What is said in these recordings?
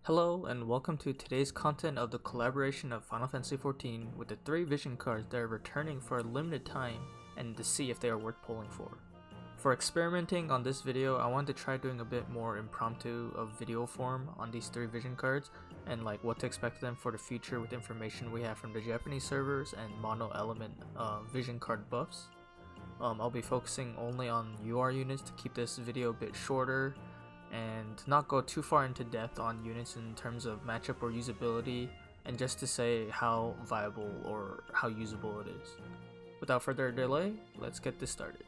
Hello and welcome to today's content of the collaboration of Final Fantasy XIV with the 3 vision cards that are returning for a limited time and to see if they are worth pulling for. For experimenting on this video, I wanted to try doing a bit more impromptu of video form on these 3 vision cards and like what to expect of them for the future with information we have from the Japanese servers and mono element vision card buffs. I'll be focusing only on UR units to keep this video a bit shorter and not go too far into depth on units in terms of matchup or usability, and just to say how viable or how usable it is. Without further delay, let's get this started.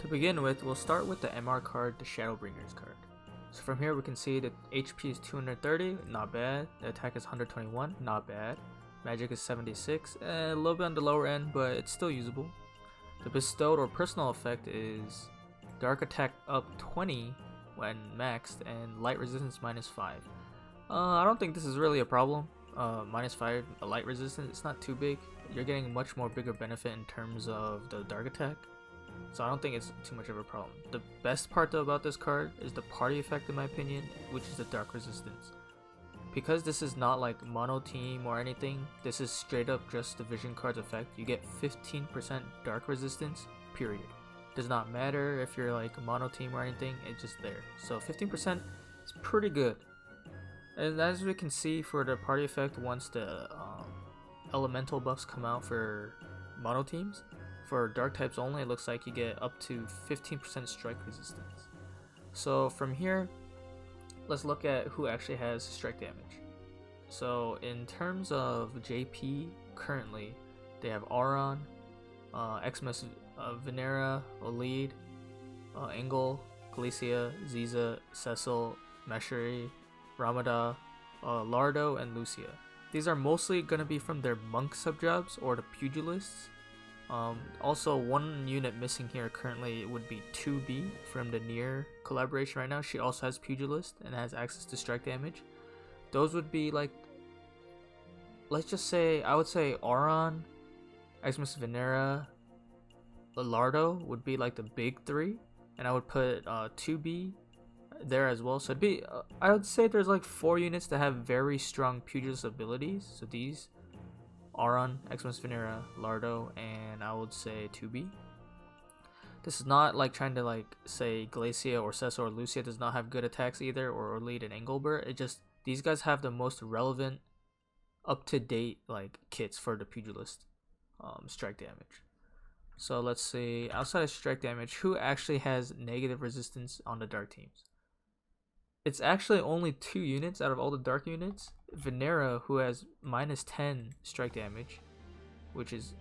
To begin with, we'll start with the MR card, the Shadowbringers card. So from here we can see that HP is 230, not bad. The attack is 121, not bad. Magic is 76, a little bit on the lower end, but it's still usable. The bestowed or personal effect is Dark Attack up 20 when maxed and light resistance -5. I don't think this is really a problem. -5 a light resistance, it's not too big. You're getting much more bigger benefit in terms of the dark attack, so I don't think it's too much of a problem. The best part though about this card is the party effect in my opinion, which is the dark resistance. Because this is not like mono team or anything, this is straight up just the vision card's effect. You get 15% dark resistance, period. Does not matter if you're like a mono team or anything, it's just there. So 15% is pretty good. And as we can see for the party effect, once the elemental buffs come out for mono teams, for dark types only, it looks like you get up to 15% strike resistance. So from here, let's look at who actually has strike damage. So in terms of JP, currently they have Auron, Xmas Venera, Olid, Engel, Galicia, Ziza, Cecil, Mesheri, Ramada, Lardo, and Lucia. These are mostly going to be from their monk subjobs or the pugilists. Also, one unit missing here currently would be 2B from the Nier collaboration right now. She also has pugilist and has access to strike damage. Those would be like, let's just say, I would say Auron, Xmas Venera, Lardo would be like the big 3, and I would put 2B there as well. So it'd be I would say there's like 4 units that have very strong pugilist abilities. So these Auron, Xmas Venera, Lardo, and I would say 2B. This is not like trying to like say Galicia or Cecil or Lucia does not have good attacks either, or Lead and Engelbert. It just, these guys have the most relevant, up to date like kits for the pugilist strike damage. So let's see, outside of strike damage, who actually has negative resistance on the dark teams? It's actually only 2 units out of all the dark units. Venera, who has -10 strike damage, which is,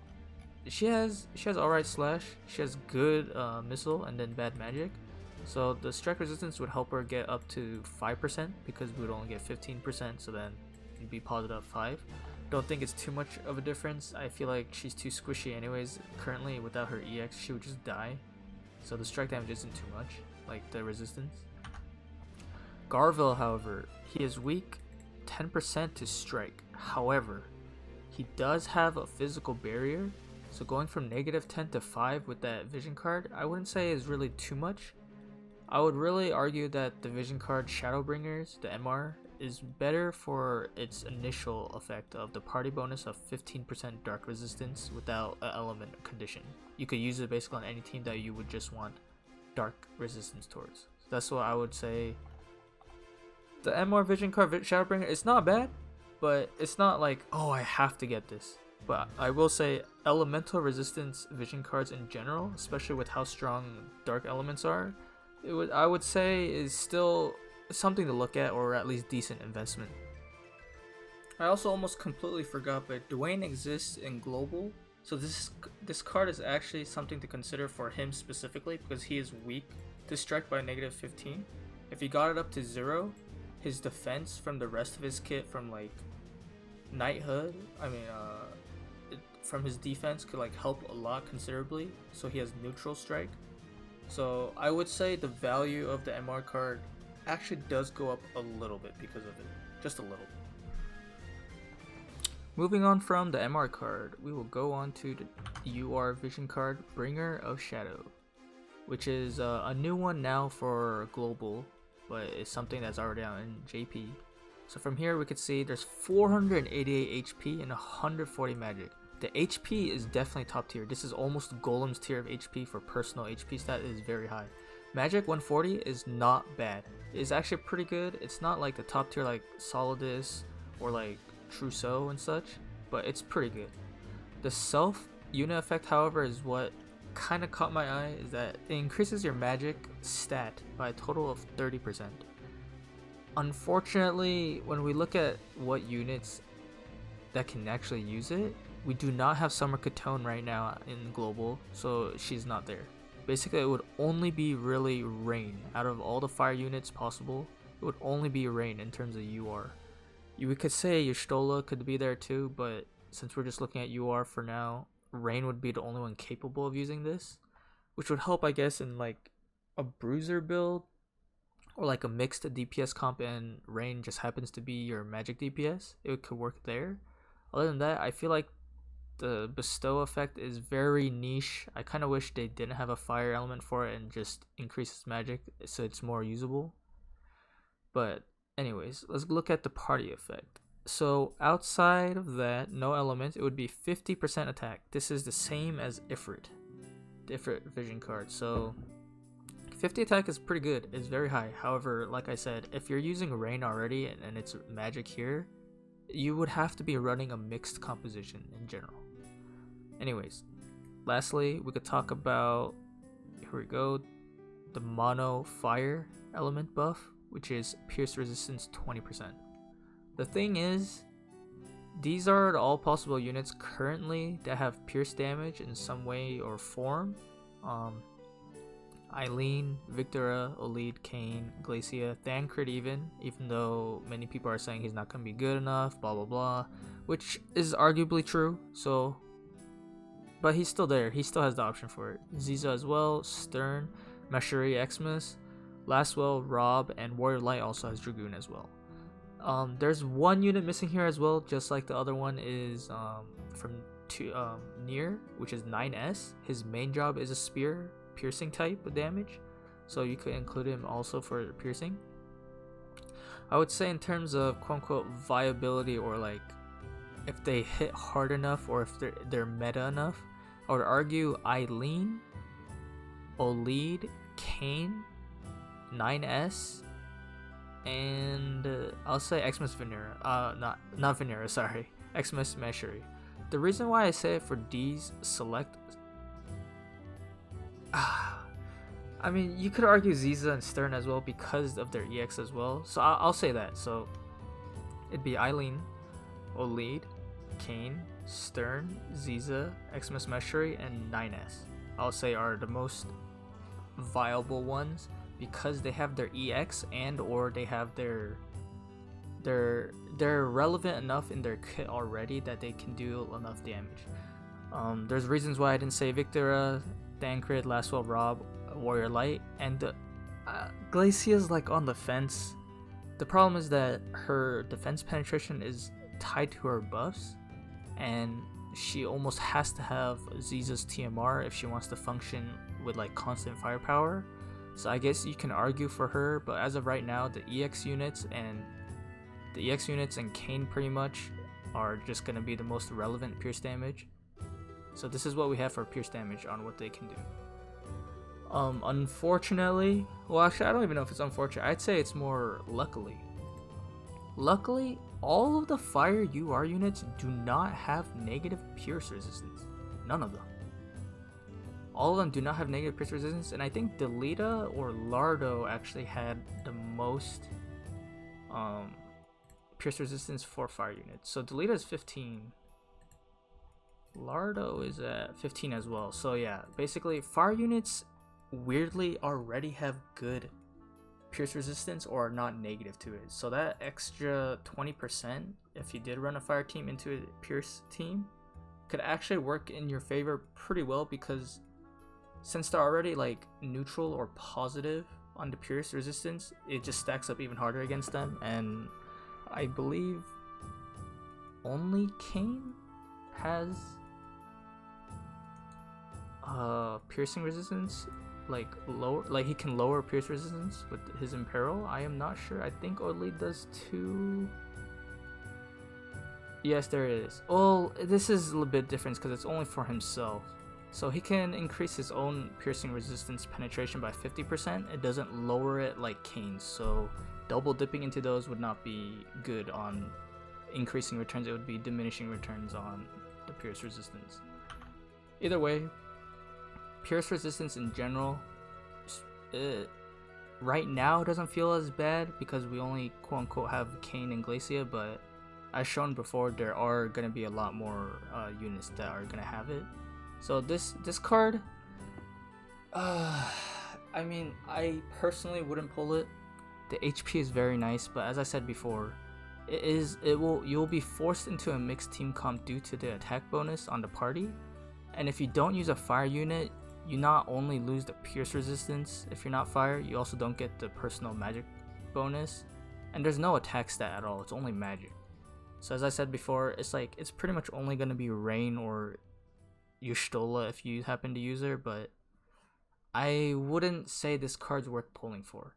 she has alright slash, she has good missile and then bad magic. So the strike resistance would help her get up to 5% because we would only get 15%, so then it'd be positive 5. Don't think it's too much of a difference. I feel like she's too squishy anyways. Currently without her EX she would just die, so the strike damage isn't too much, like the resistance. Garville, however, he is weak 10% to strike. However, he does have a physical barrier, so going from -10 to 5 with that vision card, I wouldn't say is really too much. I would really argue that the vision card Shadowbringers, the MR, is better for its initial effect of the party bonus of 15% dark resistance without an element condition. You could use it basically on any team that you would just want dark resistance towards. So that's what I would say. The MR vision card Shadowbringer, it's not bad, but it's not like, oh, I have to get this. But I will say elemental resistance vision cards in general, especially with how strong dark elements are, I would say is still something to look at, or at least decent investment. I also almost completely forgot, but Dwayne exists in global, so this card is actually something to consider for him specifically because he is weak to strike by -15. If he got it up to 0, his defense from the rest of his kit, from like knighthood, from his defense could like help a lot considerably, so he has neutral strike. So I would say the value of the MR card actually does go up a little bit because of it, just a little. Moving on from the MR card, we will go on to the UR vision card, Bringer of Shadow, which is a new one now for global, but it's something that's already out in JP. So from here we could see there's 488 HP and 140 magic. The HP is definitely top tier. This is almost Golem's tier of HP for personal HP stat. It is very high. Magic 140 is not bad. It's actually pretty good. It's not like the top tier like Solidus or like Trousseau and such, but it's pretty good. The self unit effect, however, is what kind of caught my eye, is that it increases your magic stat by a total of 30%. Unfortunately, when we look at what units that can actually use it, we do not have Summer Katone right now in global, so she's not there. Basically, it would only be really Rain. Out of all the fire units possible, it would only be Rain in terms of UR. We could say Y'shtola could be there too, but since we're just looking at UR for now, Rain would be the only one capable of using this, which would help, I guess, in like a bruiser build or like a mixed DPS comp and Rain just happens to be your magic DPS. It could work there. Other than that, I feel like the bestow effect is very niche. I kind of wish they didn't have a fire element for it and just increases magic so it's more usable. But anyways, let's look at the party effect. So outside of that, no elements, it would be 50% attack. This is the same as Ifrit, the Ifrit vision card. So 50 attack is pretty good. It's very high. However, like I said, if you're using Rain already and it's magic here, you would have to be running a mixed composition in general. Anyways, lastly, we could talk about, here we go, the mono fire element buff, which is pierce resistance 20%. The thing is, these are all possible units currently that have pierce damage in some way or form. Eileen, Victora, Olid, Kane, Glacia, Thancred even though many people are saying he's not going to be good enough, blah blah blah, which is arguably true, so, but he's still there, he still has the option for it. Ziza as well, Stern, Meshery, Xmas, Lastwell, Rob, and Warrior Light also has Dragoon as well. There's one unit missing here as well, just like the other one is from Nier, which is 9S. His main job is a spear piercing type of damage, so you could include him also for piercing. I would say in terms of quote-unquote viability, or like if they hit hard enough or if they're meta enough, I would argue Eileen, Olid, Kane, 9S, and I'll say Xmas Venera. Not Venera, sorry, Xmas Meshery. The reason why I say it for these select, I mean, you could argue Ziza and Stern as well because of their EX as well. So I'll say that. So it'd be Eileen, Olid, Kane, Stern, Ziza, Xmas Meshery, and 9S. I'll say are the most viable ones because they have their EX and or they have they're relevant enough in their kit already that they can do enough damage. There's reasons why I didn't say Victora, Thancred, Lastwell, Rob, Warrior Light, and Glacia's like on the fence. The problem is that her defense penetration is tied to her buffs, and she almost has to have Ziza's TMR if she wants to function with like constant firepower. So I guess you can argue for her, but as of right now, the EX units and Kane pretty much are just gonna be the most relevant pierce damage. So this is what we have for pierce damage on what they can do. Unfortunately, well actually I don't even know if it's unfortunate, I'd say it's more luckily. Luckily, all of the fire UR units do not have negative pierce resistance. None of them. All of them do not have negative pierce resistance, and I think Delita or Lardo actually had the most pierce resistance for fire units. So Delita is 15. Lardo is at 15 as well. So yeah, basically fire units weirdly already have good pierce resistance or are not negative to it. So that extra 20%, if you did run a fire team into a pierce team, could actually work in your favor pretty well, because since they're already like neutral or positive on the pierce resistance, it just stacks up even harder against them. And I believe only Kane has piercing resistance. like lower, like he can lower pierce resistance with his Imperil. I am not sure. I think Oddly does too. Yes, there is. Well, this is a little bit different because it's only for himself. So he can increase his own piercing resistance penetration by 50%. It doesn't lower it like Kane's. So double dipping into those would not be good on increasing returns. It would be diminishing returns on the pierce resistance. Either way, pierce resistance in general, right now doesn't feel as bad because we only quote unquote have Kane and Glacia, but as shown before, there are going to be a lot more units that are going to have it. So this card, I mean, I personally wouldn't pull it. The HP is very nice, but as I said before, you'll be forced into a mixed team comp due to the attack bonus on the party. And if you don't use a fire unit, you not only lose the pierce resistance if you're not fire, you also don't get the personal magic bonus. And there's no attack stat at all, it's only magic. So as I said before, it's pretty much only going to be Rain or Y'shtola if you happen to use her, but I wouldn't say this card's worth pulling for.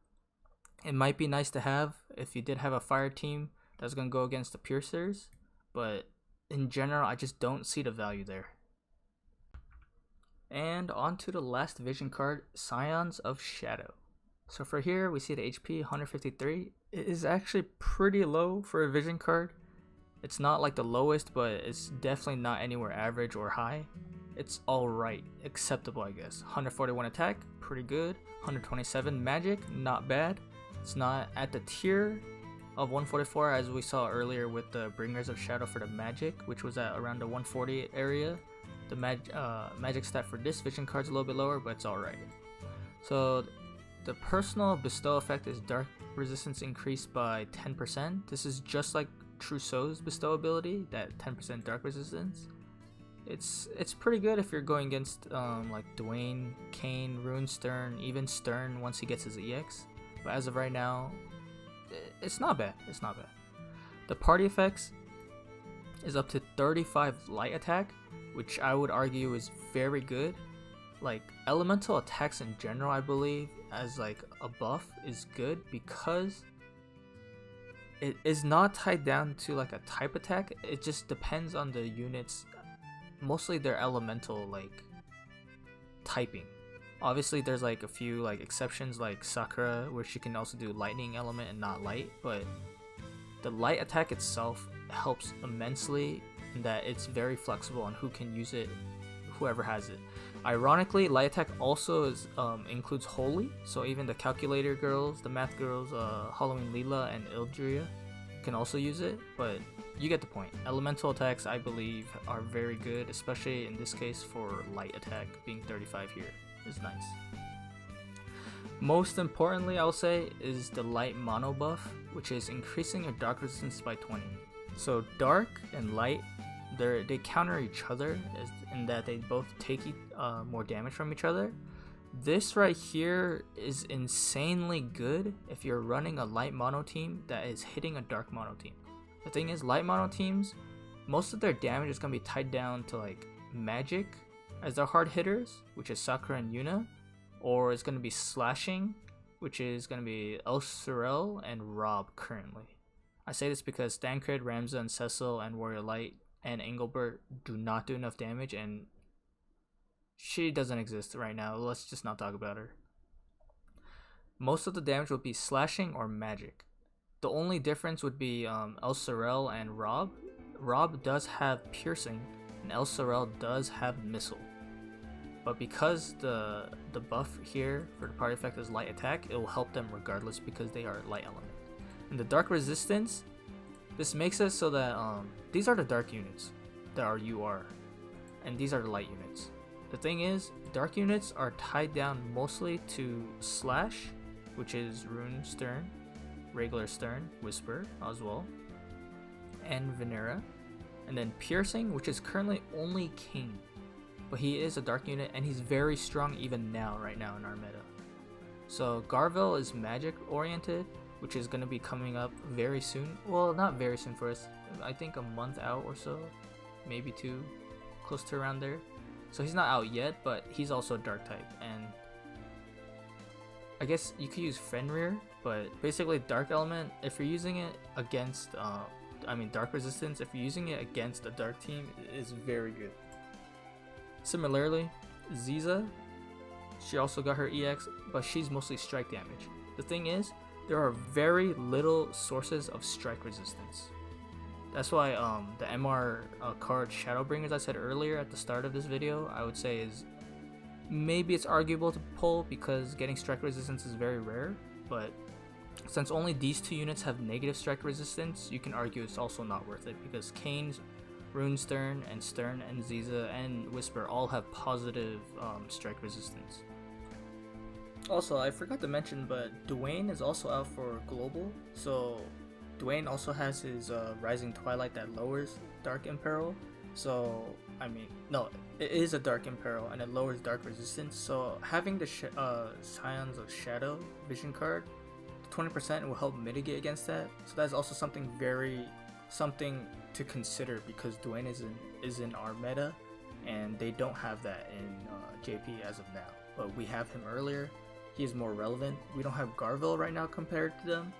It might be nice to have if you did have a fire team that's going to go against the piercers, but in general, I just don't see the value there. And on to the last vision card, Scions of Shadow. So for here, we see the HP 153. It is actually pretty low for a vision card. It's not like the lowest, but it's definitely not anywhere average or high. It's alright, acceptable I guess. 141 attack, pretty good. 127 magic, not bad. It's not at the tier of 144 as we saw earlier with the Bringers of Shadow for the magic, which was at around the 140 area. The magic stat for this vision card is a little bit lower, but it's alright. So the personal bestow effect is dark resistance increased by 10%. This is just like Trousseau's bestow ability, that 10% dark resistance. It's pretty good if you're going against like Dwayne, Kane, Rune Stern, even Stern once he gets his EX. But as of right now, it's not bad. It's not bad. The party effects is up to 35 light attack, which I would argue is very good. Like elemental attacks in general, I believe as like a buff is good because it is not tied down to like a type attack. It just depends on the units, mostly their elemental like typing. Obviously there's like a few like exceptions like Sakura where she can also do lightning element and not light, but the light attack itself helps immensely in that it's very flexible on who can use it, whoever has it. Ironically, light attack also includes Holy, so even the calculator girls, the math girls, Halloween Leela and Ildria can also use it, but you get the point. Elemental attacks, I believe, are very good, especially in this case for light attack being 35 here is nice. Most importantly, I'll say, is the light mono buff, which is increasing your dark resistance by 20. So dark and light, they counter each other in that they both take more damage from each other. This right here is insanely good if you're running a light mono team that is hitting a dark mono team. The thing is, light mono teams, most of their damage is going to be tied down to like magic as their hard hitters, which is Sakura and Yuna, or it's going to be slashing, which is going to be El Sorel and Rob currently. I say this because Stancred, Ramza, and Cecil and Warrior Light and Engelbert do not do enough damage, and she doesn't exist right now. Let's just not talk about her. Most of the damage will be slashing or magic. The only difference would be El Sorel and Rob. Rob does have piercing, and El Sorel does have missile. But because the buff here for the party effect is light attack, it will help them regardless because they are light element. And the dark resistance, this makes it so that these are the dark units that are UR, and these are the light units. The thing is, dark units are tied down mostly to Slash, which is Rune Stern, Regular Stern, Whisper as well, and Venera, and then Piercing, which is currently only King, but he is a dark unit and he's very strong even now, right now in our meta. So Garvel is magic oriented, which is going to be coming up very soon. Well, not very soon for us, I think a month out or so, maybe 2, close to around there. So he's not out yet, but he's also a dark type, and I guess you could use Fenrir, but basically Dark Element, if you're using it against, Dark Resistance, if you're using it against a Dark team, it is very good. Similarly, Ziza, she also got her EX, but she's mostly strike damage. The thing is, there are very little sources of strike resistance. That's why the MR card Shadowbringers I said earlier at the start of this video, I would say is maybe it's arguable to pull because getting strike resistance is very rare, but since only these two units have negative strike resistance, you can argue it's also not worth it because Kane's, Runestern, and Stern, and Ziza, and Whisper all have positive strike resistance. Also, I forgot to mention, but Dwayne is also out for Global, so Dwayne also has his Rising Twilight that lowers Dark Imperil, so it is a Dark Imperil and it lowers Dark Resistance, so having the Scions of Shadow vision card, 20% will help mitigate against that, so that's also something to consider because Dwayne is in our meta and they don't have that in JP as of now, but we have him earlier. He is more relevant. We don't have Garville right now compared to them,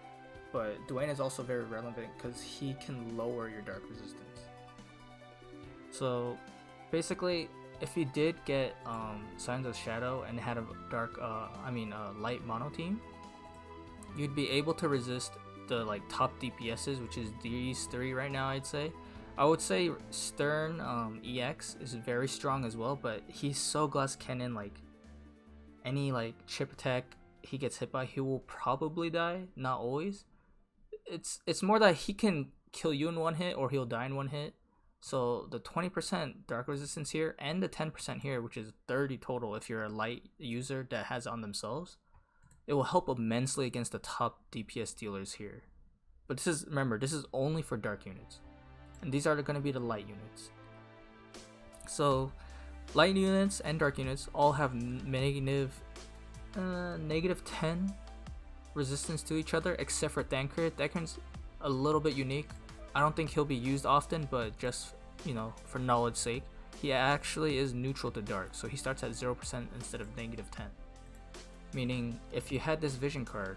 but Dwayne is also very relevant because he can lower your Dark Resistance. So basically, if you did get Scions of Shadow and had a light mono team, you'd be able to resist the top DPSs, which is these three right now. I would say Stern EX is very strong as well, but he's so glass cannon, any chip attack he gets hit by, he will probably die. Not always. It's more that he can kill you in one hit or he'll die in one hit. So the 20% dark resistance here and the 10% here, which is 30 total if you're a light user that has on themselves, it will help immensely against the top DPS dealers here. But this is only for dark units, and these are going to be the light units. So light units and dark units all have negative 10 resistance to each other, except for Thancred. Thancred's a little bit unique. I don't think he'll be used often, but just for knowledge sake, he actually is neutral to dark, so he starts at 0% instead of negative 10. Meaning, if you had this vision card,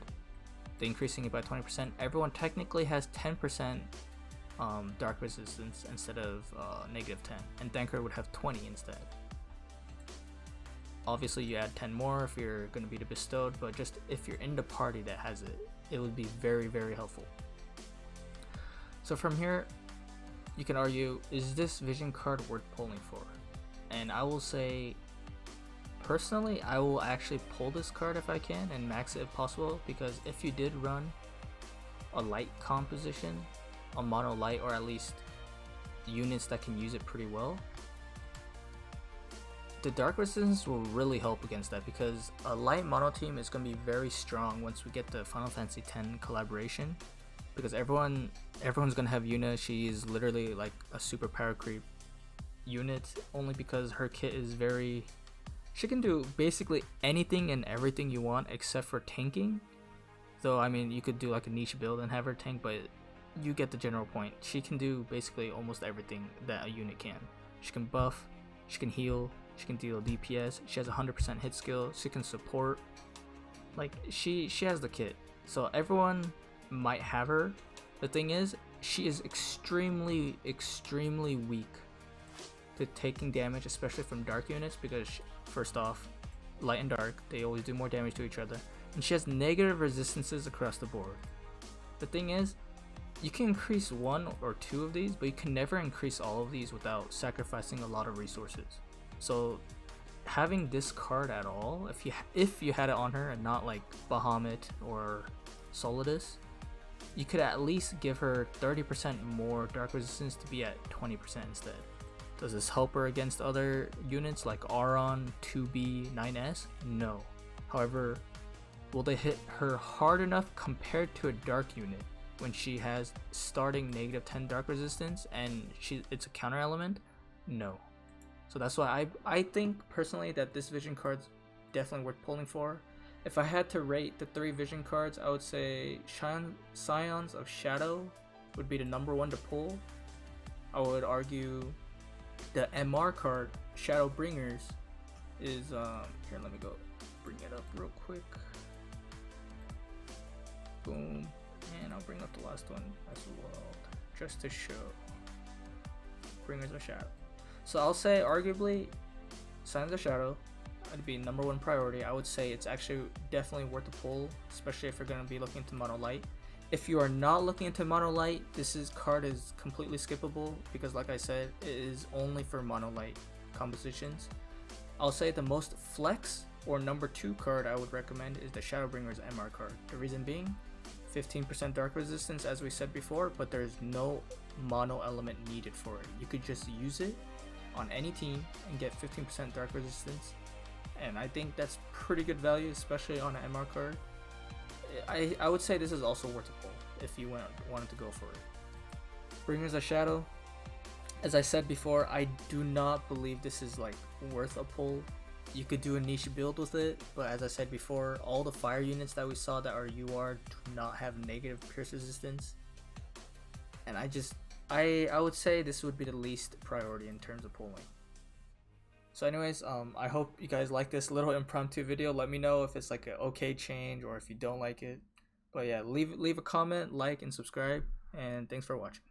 the increasing it by 20%, everyone technically has 10% dark resistance instead of negative 10, and Thancred would have 20 instead. Obviously, you add 10 more if you're going to be the bestowed, but just if you're in the party that has it, it would be very, very helpful. So from here, you can argue, is this vision card worth pulling for? And I will say, personally, I will actually pull this card if I can and max it if possible, because if you did run a light composition, a mono light, or at least units that can use it pretty well, the dark resistance will really help against that, because a light mono team is going to be very strong once we get the Final Fantasy X collaboration, because everyone's going to have Yuna. She is literally like a super power creep unit, only because her kit is she can do basically anything and everything you want except for tanking. Though you could do like a niche build and have her tank, but you get the general point. She can do basically almost everything that a unit can. She can buff, she can heal, she can deal DPS, she has 100% hit skill, she can support. She has the kit, so everyone might have her. The thing is, she is extremely weak to taking damage, especially from dark units, because first off, light and dark, they always do more damage to each other, and she has negative resistances across the board. The thing is, you can increase one or two of these, but you can never increase all of these without sacrificing a lot of resources. So having this card at all, if you had it on her and not like Bahamut or Solidus, you could at least give her 30% more dark resistance to be at 20% instead. Does this help her against other units like Auron, 2B, 9S? No. However, will they hit her hard enough compared to a dark unit when she has starting negative 10 dark resistance and it's a counter element? No. So that's why I think personally that this vision card's definitely worth pulling for. If I had to rate the 3 vision cards, I would say Scions of Shadow would be the number 1 to pull. I would argue the MR card, Shadowbringers, is here, let me go bring it up real quick. Boom. And I'll bring up the last one as well, just to show. Bringers of Shadow. So I'll say arguably Scions of Shadow would be #1 priority. I would say it's actually definitely worth the pull, especially if you're going to be looking into mono light. If you are not looking into mono light, card is completely skippable because like I said, it is only for mono light compositions. I'll say the most flex or #2 card I would recommend is the Shadowbringers MR card. The reason being 15% dark resistance as we said before, but there's no mono element needed for it. You could just use it on any team and get 15% dark resistance, and I think that's pretty good value, especially on an MR card. I would say this is also worth a pull if you wanted to go for it. Bringers of Shadow, as I said before, I do not believe this is like worth a pull. You could do a niche build with it, but as I said before, all the fire units that we saw that are UR do not have negative pierce resistance, and I would say this would be the least priority in terms of pulling. So anyways, I hope you guys like this little impromptu video. Let me know if it's like an okay change or if you don't like it. But yeah, leave a comment, like, and subscribe, and thanks for watching.